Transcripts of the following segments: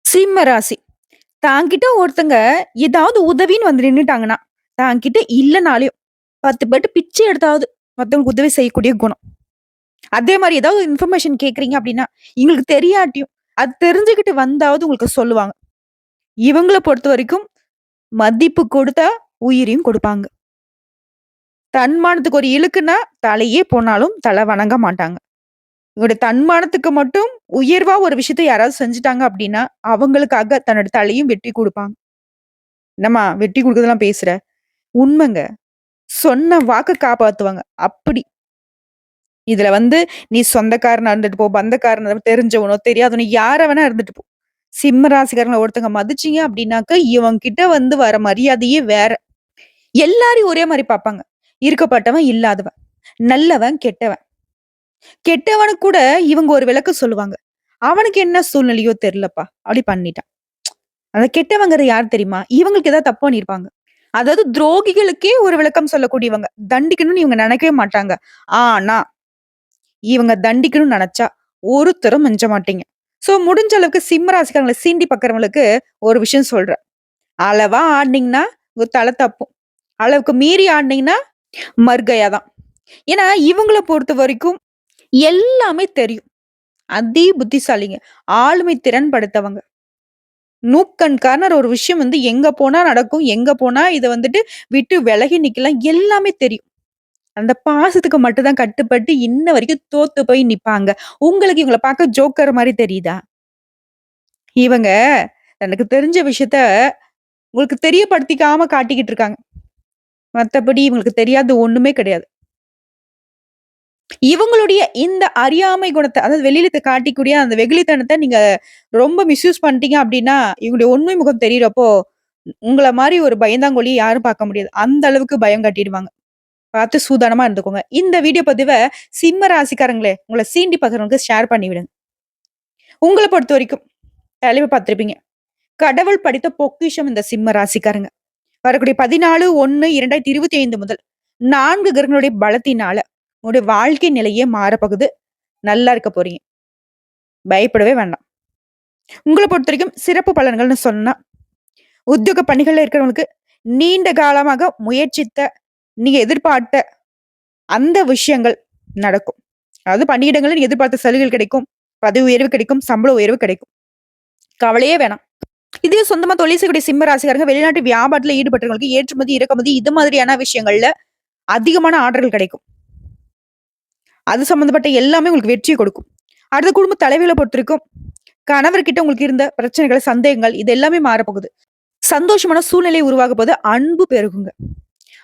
சிம்ம ராசி. தான்கிட்ட ஒருத்தங்க ஏதாவது உதவின்னு வந்து நின்னுட்டாங்கன்னா, தான்கிட்ட இல்லனாலயும் 10 பேர்ட்ட பிச்சை எடுத்தாவது மத்தவங்களுக்கு உதவி செய்யக்கூடிய குணம். அதே மாரி ஏதாவது இன்ஃபர்மேஷன் கேட்கிறீங்க அப்டின்னா, எங்களுக்கு தெரியாட்டியும், அது தெரிஞ்சுகிட்டு வந்தாவது உங்களுக்கு சொல்லுவாங்க. இவங்கள பொறுத்தவரைக்கும் மதிப்பு கொடுத்தா உயிரையும் கொடுப்பாங்க. தன்மானத்துக்கு ஒரு இழுக்குன்னா, தலையே போனாலும் தல வணங்க மாட்டாங்க. இவருடைய தன்மானத்துக்கு மட்டும் உயர்வா ஒரு விஷயத்த யாராவது செஞ்சுட்டாங்க அப்டின்னா, அவங்களுக்காக தன்னோட தலையும் வெட்டி குடுப்பாங்க. என்னம்மா வெட்டி குடுக்குறதெல்லாம் பேசுற? உண்மைங்க. சொன்ன வாக்க காப்பாத்துவாங்க. அப்படி. இதுல வந்து நீ சொந்தக்காரனா இருந்துட்டு போ, பந்தக்காரனா தெரிஞ்சவனோ, தெரியாதவனோ யாரா வேணா இருந்துட்டு போ. சிம்ம ராசிக்காரங்கள ஒருத்தங்க மதிச்சீங்க அப்படின்னாக்க, இவன் கிட்ட வந்து வர மரியாதையே வேற. எல்லாரையும் ஒரே மாரி பார்ப்பாங்க. இருக்கப்பட்டவன், இல்லாதவன். நல்லவன், கெட்டவன். கெட்டவனுக்கு கூட இவங்க ஒரு விளக்கம் சொல்லுவாங்க. அவனுக்கு என்ன சூழ்நிலையோ தெரியலப்பா. அப்படி பண்ணிட்டான். அந்த கெட்டவங்கிறது யார் தெரியுமா? இவங்களுக்கு ஏதாவது தப்பு பண்ணியிருப்பாங்க. அதாவது துரோகிகளுக்கே ஒரு விளக்கம் சொல்லக்கூடியவங்க. தண்டிக்கணும்னு இவங்க நினைக்கவே மாட்டாங்க. ஆனா, இவங்க தண்டிக்கணும்னு நெனச்சா, ஒருத்தரும் மிஞ்ச மாட்டீங்க. சோ, முடிஞ்ச அளவுக்கு சிம்ம ராசிக்காரங்கள சீண்டி பார்க்கிறவங்களுக்கு ஒரு விஷயம் சொல்றேன். அளவா ஆடுனீங்கன்னா, உங்க தல தப்பும். அளவுக்கு மீறி ஆடுனீங்கன்னா, மர்கயா தான். ஏன்னா, இவங்கள பொறுத்தவரைக்கும் எல்லாமே தெரியும். அதி புத்திசாலிங்க. ஆளுமை திறன் படைத்தவங்க. நூக்கண்காரர் ஒரு விஷயம் வந்து எங்க போனா நடக்கும், எங்க போனா இத வந்துட்டு விட்டு விலகி நிக்கலாம் எல்லாமே தெரியும். அந்த பாசத்துக்கு மட்டும் தான் கட்டுப்பட்டு இன்ன வரைக்கும் தோத்து போய் நிப்பாங்க. உங்களுக்கு இவங்கள பார்க்க ஜோக்கர் மாரி தெரியுதா? இவங்க தனக்கு தெரிஞ்ச விஷயத்த உங்களுக்கு தெரியப்படுத்திக்காம காட்டிக்கிட்டு இருக்காங்க. மத்தபடி இவங்களுக்கு தெரியாதது ஒண்ணுமே கிடையாது. இவங்களுடைய இந்த அறியாமை குணத்த அதாவது வெளியில காட்டிக்கூடிய அந்த வெகுளித்தனத்த நீங்க ரொம்ப மிஸ்யூஸ் பண்ணிட்டீங்க அப்டின்னா, இவங்களுடைய உண்மை முகம் தெரியறப்போ, உங்கள மாரி ஒரு பயந்தாங்கோலிய யாரும் பார்க்க முடியாது. அந்த அளவுக்கு பயம் காட்டிடுவாங்க. பார்த்து சூதானமா இருந்துக்கோங்க. இந்த வீடியோ பதிவ சிம்ம ராசிக்காரங்களே, உங்கள சீண்டி பார்க்கிறவங்களுக்கு ஷேர் பண்ணி விடுங்க. உங்கள பொறுத்தவரைக்கும் தலைவ பார்த்திருப்பீங்க. கடவுள் படைத்த பொக்கிஷம் இந்த சிம்ம ராசிக்காரங்க. வரக்கூடிய 14/1/2025 முதல் 4 கிரகங்களுடைய பலத்தினால உங்களுடைய வாழ்க்கை நிலையே மாறப்போகுது. நல்லா இருக்க போறீங்க. பயப்படவே வேண்டாம். உங்கள பொறுத்தவரைக்கும் சிறப்பு பலன்கள்னு சொன்னா, உத்தியோக பணிகள்ல இருக்கிறவங்களுக்கு நீண்ட காலமாக முயற்சித்த, நீங்க எதிர்பார்த்த அந்த விஷயங்கள் நடக்கும். அதாவது பணியிடங்கள்ல எதிர்பார்த்த சலுகைகள் கிடைக்கும். பதவி உயர்வு கிடைக்கும். சம்பள உயர்வு கிடைக்கும். கவலையே வேணாம். இதே சொந்தமா தொழில் செய்யக்கூடிய சிம்ம ராசிக்காரங்க வெளிநாட்டு வியாபாரத்துல ஈடுபட்டவங்களுக்கு ஏற்றுமதி, இறக்குமதி இது மாதிரியான விஷயங்கள்ல அதிகமான ஆர்டர்கள் கிடைக்கும். அது சம்பந்தப்பட்ட எல்லாமே உங்களுக்கு வெற்றிய கொடுக்கும். அடுத்த குடும்ப தலைவிகள பொறுத்தவரைக்கும், கணவர்கிட்ட உங்களுக்கு இருந்த பிரச்சனைகள், சந்தேகங்கள் இது எல்லாமே மாறப்போகுது. சந்தோஷமான சூழ்நிலை உருவாக போது அன்பு பெருகுங்க.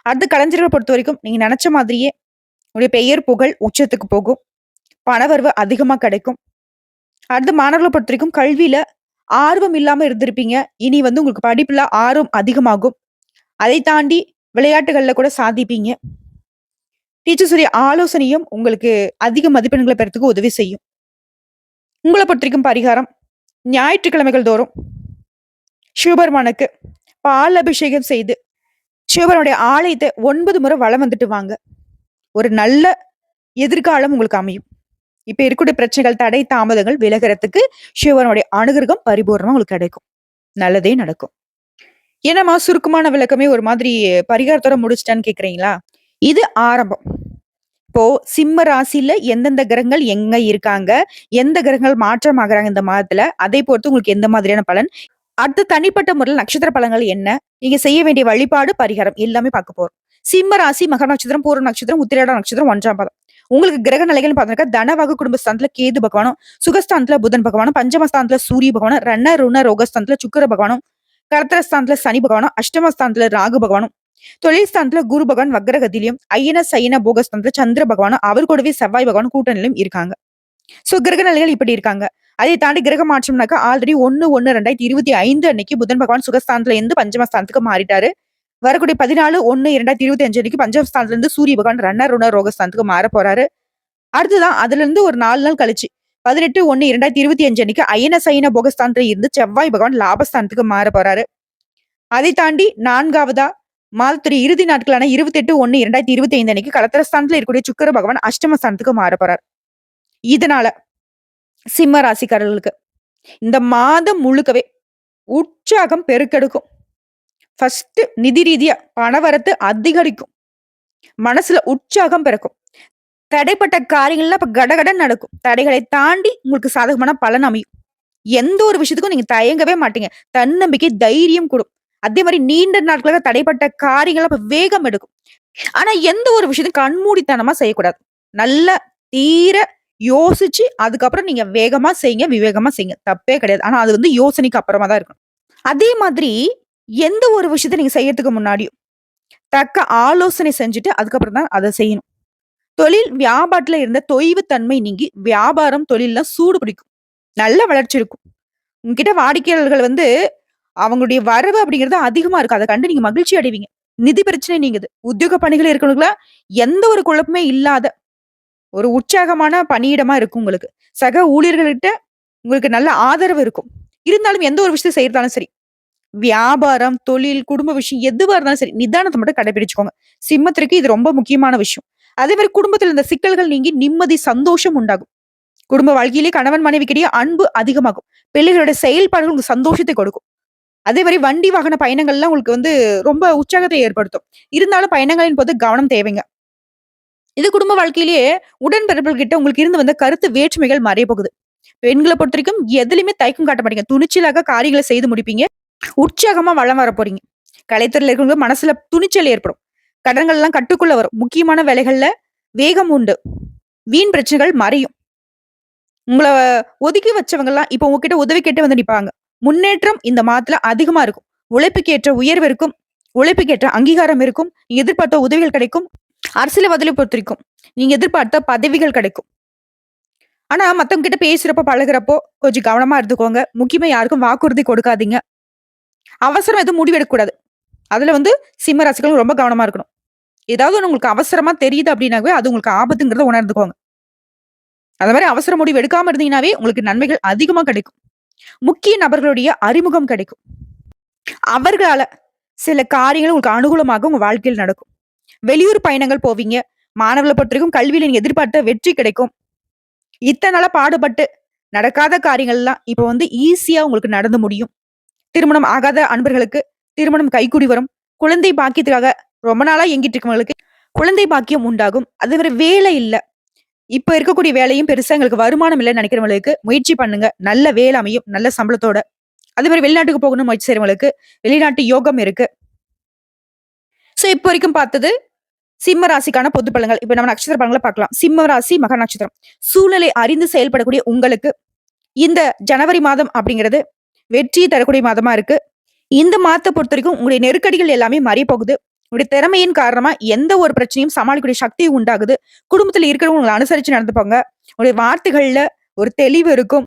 அடுத்து கலைஞர்கள பொறுத்தவரைக்கும், நீங்க நெனச்ச மாதிரியே உங்களுடைய பெயர், புகழ் உச்சத்துக்கு போகும். பணவரவு அதிகமா கிடைக்கும். அடுத்து மாணவர்கள பொறுத்தவரைக்கும் கல்வியில ஆர்வம் இல்லாம இருந்திருப்பீங்க. இனி வந்து உங்களுக்கு படிப்புல ஆர்வம் அதிகமாகும். அதை தாண்டி விளையாட்டுகள்ல கூட சாதிப்பீங்க. டீச்சர்ஸுடைய ஆலோசனையும் உங்களுக்கு அதிக மதிப்பெண்கள பெறத்துக்கு உதவி செய்யும். உங்கள பொறுத்தவரைக்கும் பரிகாரம், ஞாயிற்றுக்கிழமைகள் தோறும் சிவபெருமானுக்கு பால் அபிஷேகம் செய்து, சிவபெருமானுடைய ஆலயத்த 9 முறை வலம் வந்துட்டு வாங்க. ஒரு நல்ல எதிர்காலம் உங்களுக்கு அமையும். இப்ப இருக்கக்கூடிய பிரச்சனைகள், தடை, தாமதங்கள் விலகுறதுக்கு சிவபெருமானுடைய அனுகிரகம் பரிபூரணமா உங்களுக்கு கிடைக்கும். நல்லதே நடக்கும். என்னம்மா சுருக்கமான விளக்கமே ஒரு மாதிரி பரிகாரத்தோட முடிச்சுட்டான்னு கேட்கிறீங்களா? இது ஆரம்பம். இப்போ சிம்ம ராசியில எந்தெந்த கிரகங்கள் எங்க இருக்காங்க? எந்த கிரகங்கள் மாற்றமாகுறாங்க இந்த மாதத்துல? அதை பொறுத்து உங்களுக்கு எந்த மாதிரியான பலன்? அடுத்து தனிப்பட்ட முறையில நட்சத்திர பலன்கள் என்ன? நீங்க செய்ய வேண்டிய வழிபாடு, பரிகாரம் எல்லாமே பார்க்க போறோம். சிம்ம ராசி, மக நட்சத்திரம், பூர்வ நட்சத்திரம், உத்திராட நட்சத்திரம் 1ஆம் பாதம். உங்களுக்கு கிரக நிலைகள்னு பார்த்தாக்கா, தனவாகு குடும்பஸ்தானத்துல கேது பகவானும், சுகஸ்தானத்துல புதன் பகவானும், பஞ்சமஸ்தானத்துல சூரிய பகவானும், ருண ரோகஸ்தானத்துல சுக்கிர பகவானும், கர்த்தரஸ்தானத்துல சனி பகவானும், அஷ்டமஸ்தானத்துல ராகு பகவானும், தொழில் ஸ்தானத்துல குரு பகவான் வக்ரகதியிலும், ஐயன சைன போகஸ்தானத்துல சந்திர பகவானும், அவர் கூடவே செவ்வாய் பகவான் கூட்டணியிலும் இருக்காங்க. சோ கிரக நிலைகள் இப்படி இருக்காங்க. அதை தாண்டி கிரக மாற்றம்னாக்கா ஆல்ரெடி 1/1/2025 அன்னைக்கு புதன் பகவான் சுகஸ்தானத்துல இருந்து பஞ்சமஸ்தானத்துக்கு மாறிட்டாரு. வரக்கூடிய 14/1/2025 அன்னைக்கு பஞ்சமஸ்தானத்துல இருந்து சூரிய பகவான் ருண ரோகஸ்தானத்துக்கு மாற போறாரு. அடுத்துதான் அதுல இருந்து ஒரு 4 நாள் கழிச்சு 18/1/2025 அன்னைக்கு அயன சயன போகஸ்தானத்துல இருந்து செவ்வாய் பகவான் லாபஸ்தானத்துக்கு மாற போறாரு. அதை தாண்டி 4வதா மாதத்துடைய இறுதி நாட்களான 28/1/2025 அன்னைக்கு கலத்திரஸ்தானத்துல இருக்கக்கூடிய சுக்கிர பகவான் அஷ்டமஸ்தானத்துக்கு மாற போறார். இதனால சிம்ம ராசிக்காரர்களுக்கு இந்த மாதம் முழுக்கவே உற்சாகம் பெருக்கெடுக்கும். ஃபர்ஸ்ட்டு நிதி ரீதியா பணவரத்து அதிகரிக்கும். மனசுல உற்சாகம் பிறக்கும். தடைப்பட்ட காரியங்கள்லாம் இப்ப கடகடன்னு நடக்கும். தடைகளை தாண்டி உங்களுக்கு சாதகமான பலன் அமையும். எந்த ஒரு விஷயத்துக்கும் நீங்க தயங்கவே மாட்டீங்க. தன்னம்பிக்கை, தைரியம் கூடும். அதே மாரி நீண்ட நாட்களாக தடைப்பட்ட காரியங்கள் அப்ப வேகம் எடுக்கும். ஆனா எந்த ஒரு விஷயத்தையும் கண்மூடித்தனமா செய்யக்கூடாது. நல்லா தீர யோசிச்சு, அதுக்கப்புறம் நீங்க வேகமா செய்யுங்க, விவேகமா செய்யுங்க. தப்பே கிடையாது. ஆனா அது வந்து யோசனைக்கு அப்புறமா தான் இருக்கணும். அதே மாதிரி எந்த ஒரு விஷயத்த நீங்க செய்யறதுக்கு முன்னாடியும், தக்க ஆலோசனை செஞ்சுட்டு அதுக்கப்புறம் தான் அத செய்யணும். தொழில் வியாபாரத்துல இருந்த தொய்வு தன்மை நீங்கி, வியாபாரம், தொழில்ல சூடு பிடிக்கும். நல்ல வளர்ச்சி இருக்கும். உங்ககிட்ட வாடிக்கையாளர்கள் வந்து அவங்களுடைய வரவு அப்படிங்கிறது அதிகமா இருக்கு. அத கண்டு நீங்க மகிழ்ச்சி அடைவீங்க. நிதி பிரச்சனை நீங்குது. உத்தியோக பணிகள் இருக்கிறவங்களுக்குலாம் எந்த ஒரு குழப்பமே இல்லாத ஒரு உற்சாகமான பணியிடமா இருக்கும் உங்களுக்கு. சக ஊழியர்கள்கிட்ட உங்களுக்கு நல்ல ஆதரவு இருக்கும். இருந்தாலும் எந்த ஒரு விஷயத்த செய்றதாலும் சரி, வியாபாரம், தொழில், குடும்ப விஷயம் எதுவா இருந்தாலும் சரி, நிதானத்த மட்டும் கடைபிடிச்சுக்கோங்க. சிம்மத்திற்கு இது ரொம்ப முக்கியமான விஷயம். அதே மாரி குடும்பத்தில இந்த சிக்கல்கள் நீங்கி நிம்மதி, சந்தோஷம் உண்டாகும். குடும்ப வாழ்க்கையிலே கணவன் மனைவிக்கிடையே அன்பு அதிகமாகும். பிள்ளைகளோட செயல்பாடுகள் உங்களுக்கு சந்தோஷத்தை கொடுக்கும். அதே மாரி வண்டி வாகன பயணங்கள்லாம் உங்களுக்கு வந்து ரொம்ப உற்சாகத்தை ஏற்படுத்தும். இருந்தாலும் பயணங்களின் போது கவனம் தேவைங்க. இது குடும்ப வாழ்க்கையிலேயே உடன்பிறப்புகள் கிட்ட உங்களுக்கு இருந்து வந்த கருத்து வேற்றுமைகள் மறைய போகுது. பெண்கள பொறுத்தவரைக்கும் எதிலுமே தயக்கம் காட்ட மாட்டீங்க. துணிச்சலாக காரியங்கள செய்து முடிப்பீங்க. உற்சாகமா வலம் வரப் போறீங்க. கலைத்துறையில இருக்கிறவங்க மனசுல துணிச்சல் ஏற்படும். கடன்கள்லாம் கட்டுக்குள்ள வரும். முக்கியமான வேலைகள்ல வேகம் உண்டு. வீண் பிரச்சனைகள் மறையும். உங்கள ஒதுக்கி வச்சவங்கலாம் இப்ப உங்ககிட்ட உதவி கேட்டு வந்து நிப்பாங்க. முன்னேற்றம் இந்த மாதத்துல அதிகமா இருக்கும். உழைப்புக்கேற்ற உயர்வு இருக்கும். உழைப்புக்கேற்ற அங்கீகாரம் இருக்கும். நீங்க எதிர்பார்த்த உதவிகள் கிடைக்கும். அரசியல்வாதிகளை பொறுத்தவரைக்கும் நீங்க எதிர்பார்த்த பதவிகள் கிடைக்கும். ஆனா மத்தவங்க கிட்ட பேசுறப்போ, பழகுறப்போ கொஞ்சம் கவனமா இருந்துக்கோங்க. முக்கியமா யாருக்கும் வாக்குறுதி கொடுக்காதீங்க. அவசரம் எதுவும் முடிவெடுக்க கூடாது. அதுல வந்து சிம்ம ராசிக்காரங்க ரொம்ப கவனமா இருக்கணும். ஏதாவது ஒண்ணு உங்களுக்கு அவசரமா தெரியுது அப்படின்னாவே, அது உங்களுக்கு ஆபத்துங்கிறத உணர்ந்துக்கோங்க. அந்த மாரி அவசர முடிவு எடுக்காம இருந்தீங்கன்னாவே, உங்களுக்கு நன்மைகள் அதிகமா கிடைக்கும். முக்கிய நபர்களுடைய அறிமுகம் கிடைக்கும். அவர்களால சில காரியங்கள் உங்களுக்கு அனுகூலமாக உங்க வாழ்க்கையில் நடக்கும். வெளியூர் பயணங்கள் போவீங்க. மாணவர்கள பொறுத்தவரைக்கும் கல்வியில நீங்க எதிர்பார்த்த வெற்றி கிடைக்கும். இத்தன நாளா பாடுபட்டு நடக்காத காரியங்கள்லாம் இப்ப வந்து ஈஸியா உங்களுக்கு நடந்து முடியும். திருமணம் ஆகாத அன்பர்களுக்கு திருமணம் கைகூடி வரும். குழந்தை பாக்கியத்துக்காக ரொம்ப நாளா ஏங்கிட்டு இருக்கவங்களுக்கு குழந்தை பாக்கியம் உண்டாகும். அதே மாரி வேலை இல்ல. இப்ப இருக்கக்கூடிய வேலையும் பெருசா எங்களுக்கு வருமானம் இல்லன்னு நினைக்கிறவங்களுக்கு முயற்சி பண்ணுங்க. நல்ல வேலை அமையும். நல்ல சம்பளத்தோட. அதே மாரி வெளிநாட்டுக்கு போகணும்னு முயற்சி செய்றவங்களுக்கு வெளிநாட்டு யோகம் இருக்கு. சோ இப்ப வரைக்கும் பார்த்தது சிம்ம ராசிக்கான பொது பலன்கள். இப்ப நம்ம நட்சத்திர பலன்கள பார்க்கலாம். சிம்ம ராசி, மகா நட்சத்திரம். சூழ்நிலை அறிந்து செயல்படக்கூடிய உங்களுக்கு இந்த ஜனவரி மாதம் அப்படிங்கிறது வெற்றியை தரக்கூடிய மாதமா இருக்கு. இந்த மாதத்த பொறுத்தவரைக்கும் உங்களுடைய நெருக்கடிகள் எல்லாமே மறைய போகுது. உங்களுடைய திறமையின் காரணமா எந்த ஒரு பிரச்சனையும் சமாளிக்கக்கூடிய சக்தி உண்டாகுது. குடும்பத்துல இருக்கிறவங்க உங்கள அனுசரிச்சு நடந்துப்பாங்க. உங்களுடைய வார்த்தைகள்ல ஒரு தெளிவு இருக்கும்.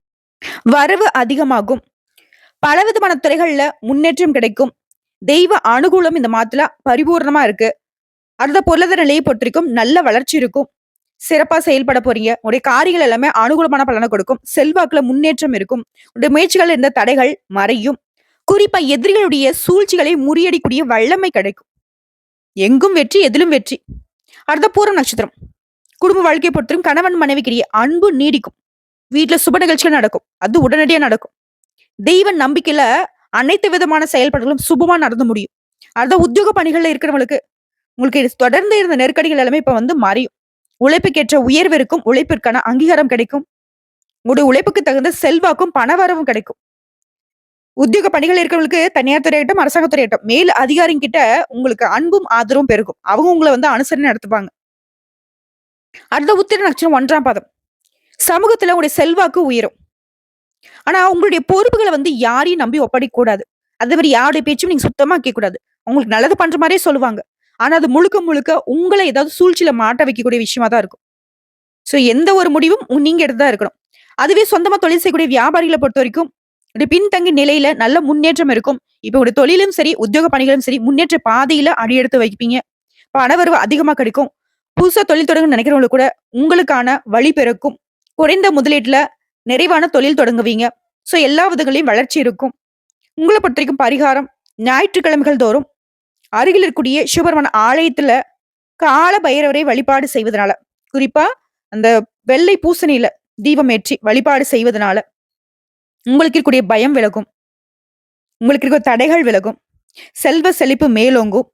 வரவு அதிகமாகும். பலவிதமான துறைகள்ல முன்னேற்றம் கிடைக்கும். தெய்வ அனுகூலம் இந்த மாதத்துல பரிபூரணமா இருக்கு. அடுத்த பொருளாதார நிலையை பொறுத்தவரைக்கும் நல்ல வளர்ச்சி இருக்கும். சிறப்பா செயல்பட போறீங்க. உங்களுடைய காரியங்கள் எல்லாமே அனுகூலமான பலன கொடுக்கும். செல்வாக்குல முன்னேற்றம் இருக்கும். உங்களுடைய முயற்சிகள் இருந்த தடைகள் மறையும். குறிப்பா எதிரிகளுடைய சூழ்ச்சிகளை முறியடிக்கூடிய வல்லமை கிடைக்கும். எங்கும் வெற்றி, எதிலும் வெற்றி. அடுத்த பூரம் நட்சத்திரம். குடும்ப வாழ்க்கையை பொறுத்தவரைக்கும் கணவன் மனைவிக்கிடையே அன்பு நீடிக்கும். வீட்ல சுப நிகழ்ச்சிகள் நடக்கும். அது உடனடியா நடக்கும். தெய்வ நம்பிக்கையில அனைத்து விதமான செயல்பாடுகளும் சுபமா நடந்து முடியும். அடுத்த உத்தியோக பணிகள்ல இருக்கிறவங்களுக்கு உங்களுக்கு தொடர்ந்து இருந்த நெருக்கடிகள் எல்லாமே இப்ப வந்து மறையும். உழைப்புக்கேற்ற உயர்வு இருக்கும். உழைப்பிற்கான அங்கீகாரம் கிடைக்கும். உங்களுடைய உழைப்புக்கு தகுந்த செல்வாக்கும் பணவரவும் கிடைக்கும். உத்தியோக பணிகள் இருக்கிறவங்களுக்கு தனியார் துறையாகட்டும், அரசாங்க துறையாகட்டும் மேல் அதிகாரிங்க கிட்ட உங்களுக்கு அன்பும் ஆதரவும் பெருகும். அவங்க உங்கள வந்து அனுசரணை நடத்துப்பாங்க. அடுத்த உத்திர நட்சத்திரம் 1ஆம் பாதம். சமூகத்துல உங்களுடைய செல்வாக்கு உயரும். ஆனா உங்களுடைய பொறுப்புகள வந்து யாரையும் நம்பி ஒப்படைக்க கூடாது. அதே மாரி யாருடைய பேச்சும் நீங்க சுத்தமா கேட்கக்கூடாது. உங்களுக்கு நல்லது பண்ற மாரியே சொல்லுவாங்க. ஆனா அது முழுக்க முழுக்க உங்கள ஏதாவது சூழ்ச்சியில மாட்ட வைக்கக்கூடிய விஷயமா தான் இருக்கும். சோ எந்த ஒரு முடிவும் நீங்க எடுத்து தான் இருக்கணும். அதுவே சொந்தமா தொழில் செய்யக்கூடிய வியாபாரிகள பொறுத்தவரைக்கும், ஒரு பின்தங்கிய நிலையில நல்ல முன்னேற்றம் இருக்கும். இப்ப ஒரு தொழிலும் சரி, உத்தியோக பணிகளும் சரி, முன்னேற்ற பாதையில அடியெடுத்து வைப்பீங்க. பணவரவு அதிகமா கிடைக்கும். புதுசா தொழில் தொடங்கணும்னு நினைக்கிறவங்களுக்கு கூட உங்களுக்கான வழி பிறக்கும். குறைந்த முதலீட்டுல நிறைவான தொழில் தொடங்குவீங்க. சோ எல்லா விதங்களையும் வளர்ச்சி இருக்கும். உங்கள பொறுத்தவரைக்கும் பரிகாரம் ஞாயிற்றுக்கிழமைகள் தோறும் அருகில் இருக்கக்கூடிய சிவபெருமான் ஆலயத்துல கால பைரவரை வழிபாடு செய்வதனால, குறிப்பா அந்த வெள்ளை பூசணியில தீபம் ஏற்றி வழிபாடு செய்வதனால உங்களுக்கு இருக்கக்கூடிய பயம் விலகும். உங்களுக்கு இருக்க தடைகள் விலகும். செல்வ செழிப்பு மேலோங்கும்.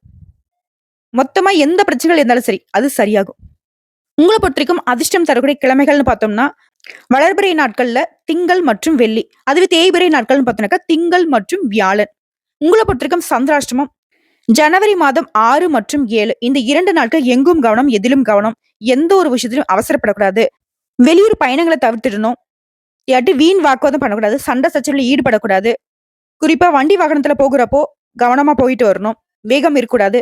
மொத்தமா எந்த பிரச்சனைகள் இருந்தாலும் சரி, அது சரியாகும். உங்கள பொறுத்தவரைக்கும் அதிர்ஷ்டம் தரக்கூடிய கிழமைகள்னு பார்த்தோம்னா, வளர்பிறை நாட்கள்ல திங்கள் மற்றும் வெள்ளி. அதுவே தேய்பிறை நாட்கள்னு பார்த்தோம்னாக்கா, திங்கள் மற்றும் வியாழன். உங்கள பொறுத்தவரைக்கும் சந்திராஷ்டமம் ஜனவரி மாதம் 6 மற்றும் 7 இந்த 2 நாட்கள் எங்கும் கவனம், எதிலும் கவனம். எந்த ஒரு விஷயத்திலும் அவசரப்படக்கூடாது. வெளியூர் பயணங்கள தவிர்த்திடணும். இல்லாட்டி வீண் வாக்குவாதம் பண்ணக்கூடாது. சண்டை சச்சரவுல ஈடுபடக்கூடாது. குறிப்பா வண்டி வாகனத்துல போகுறப்போ கவனமா போயிட்டு வரணும். வேகம் இருக்கக்கூடாது.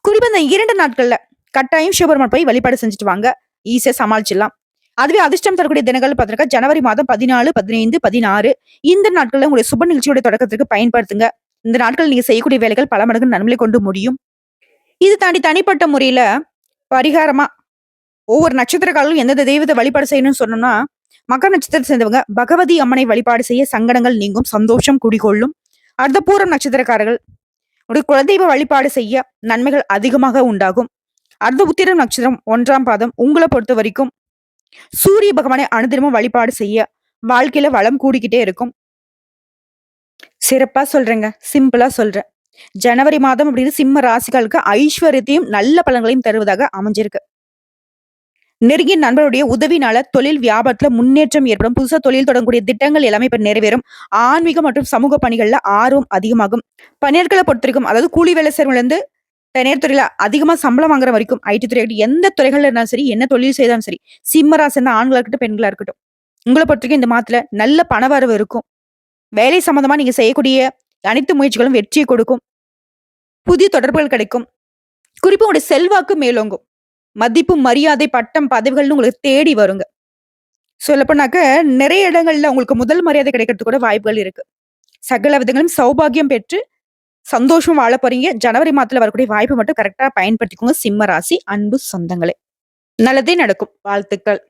குறிப்பா இந்த 2 நாட்கள்ல கட்டாயம் சிவபெருமான் போய் வழிபாடு செஞ்சுட்டு வாங்க. ஈஸியா சமாளிச்சிடலாம். அதுவே அதிர்ஷ்டம் தரக்கூடிய தினங்கள் பார்த்தீங்கன்னா, ஜனவரி மாதம் 14, 15, 16 இந்த நாட்கள்ல உங்களுடைய சுப நிகழ்ச்சியோட தொடக்கத்திற்கு பயன்படுத்துங்க. இந்த நாட்கள் நீங்க செய்யக்கூடிய வேலைகள் பல மடங்கு நன்மை கொண்டு முடியும். இது தாண்டி தனிப்பட்ட முறையில பரிகாரமா ஒவ்வொரு நட்சத்திரக்காரர்களும் எந்தெந்த தெய்வத்தை வழிபாடு செய்யணும்னு சொன்னோம்னா, மகர நட்சத்திரத்தை சேர்ந்தவங்க பகவதி அம்மனை வழிபாடு செய்ய சங்கடங்கள் நீங்கும், சந்தோஷம் குடிகொள்ளும். அடுத்த பூரம் நட்சத்திரக்காரர்கள் ஒரு குலதெய்வ வழிபாடு செய்ய நன்மைகள் அதிகமாக உண்டாகும். அடுத்த உத்திரம் நட்சத்திரம் 1ஆம் பாதம் உங்களை பொறுத்த வரைக்கும் சூரிய பகவானை அனுதினமும் வழிபாடு செய்ய வாழ்க்கையில வளம் கூடிக்கிட்டே இருக்கும். சிறப்பா சொல்றேங்க. சிம்பிளா சொல்றேன். ஜனவரி மாதம் அப்படின்னு சிம்ம ராசிகளுக்கு ஐஸ்வர்யத்தையும் நல்ல பலன்களையும் தருவதாக அமைஞ்சிருக்கு. நெருங்கிய நண்பருடைய உதவினால தொழில் வியாபாரத்துல முன்னேற்றம் ஏற்படும். புதுசா தொழில் தொடங்கக்கூடிய திட்டங்கள் எல்லாமே இப்ப நிறைவேறும். ஆன்மீகம் மற்றும் சமூக பணிகள்ல ஆர்வம் அதிகமாகும். பணியாட்களை பொறுத்திருக்கும், அதாவது கூலி வேலை செய்றவங்கல இருந்து தனியார் துறையில அதிகமா சம்பளம் வாங்குற வரைக்கும் ஐடி துறை எந்த துறைகள்ல இருந்தாலும் சரி, என்ன தொழில் செய்தாலும் சரி, சிம்மரா சேர்ந்த ஆண்களா இருக்கட்டும், பெண்களா இருக்கட்டும், உங்களை பொறுத்தவரைக்கும் இந்த மாதத்துல நல்ல பணவரவு இருக்கும். வேலை சம்பந்தமா நீங்க செய்யக்கூடிய அனைத்து முயற்சிகளும் வெற்றியை கொடுக்கும். புதிய தொடர்புகள் கிடைக்கும். குறிப்பா உங்களுடைய செல்வாக்கு மேலோங்கும். மதிப்பு, மரியாதை, பட்டம், பதவிகள்னு உங்களுக்கு தேடி வருங்க. சொல்லப்போனாக்க நிறைய இடங்கள்ல உங்களுக்கு முதல் மரியாதை கிடைக்கிறதுக்கு கூட வாய்ப்புகள் இருக்கு. சகல விதங்களும் சௌபாகியம் பெற்று சந்தோஷம் வாழ போறீங்க. ஜனவரி மாதத்துல வரக்கூடிய வாய்ப்பு மட்டும் கரெக்டா பயன்படுத்திக்கோங்க. சிம்ம ராசி அன்பு சொந்தங்களே. நல்லதே நடக்கும். வாழ்த்துக்கள்.